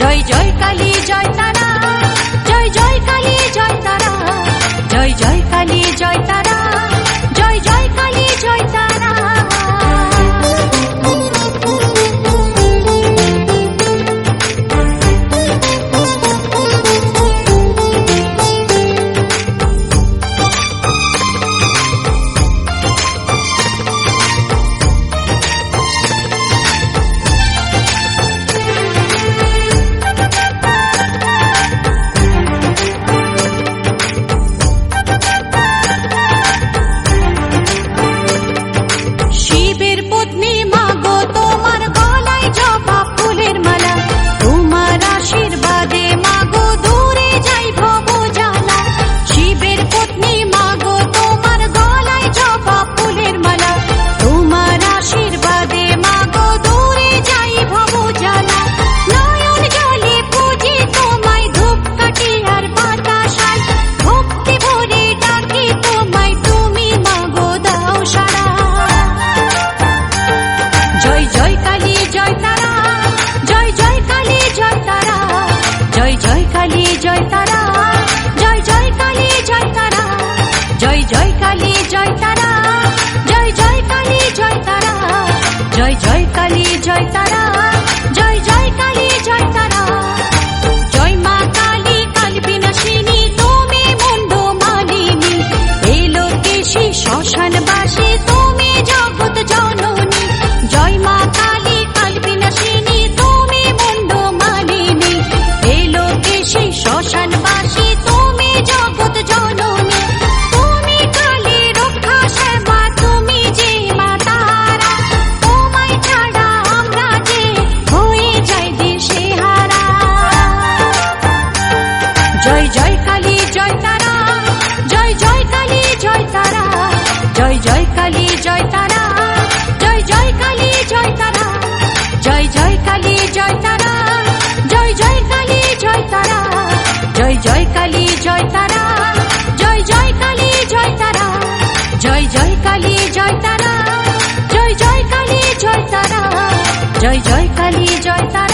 জয় জয় কালী জয় তারা, জয় জয় কালী জয় তারা, জয় জয় কালী জয় তারা, জয় জয় কালী জয় তারা। জয় জয় কালী জয় তারা, জয় জয় কালী জয় তারা, জয় জয় কালী জয় তারা, জয় জয় কালী জয় তারা। জয় মা কালী কালবিনাশিনী তুমি মুন্ড মালিনী, এই লোকেশী শ্মশানবাসী তুমি জগৎ জননী। জয় মা কালী কালবিনাশিনী তুমি মুন্ড মালিনী, এই লোকেশী শ্মশানবাসী তুমি জগৎ জননী। জয় জয় কালী জয় তারা, জয় জয় কালী জয় তারা, জয় জয় কালী জয় তারা, জয় জয় কালী জয় তারা, জয় জয় কালী জয় তারা, জয় জয় কালী জয় তারা, জয় জয় কালী জয় তারা, জয় জয় কালী জয় তারা, জয় জয় কালী জয় তারা, জয় জয় কালী জয় তারা, জয় জয় কালী জয় তারা।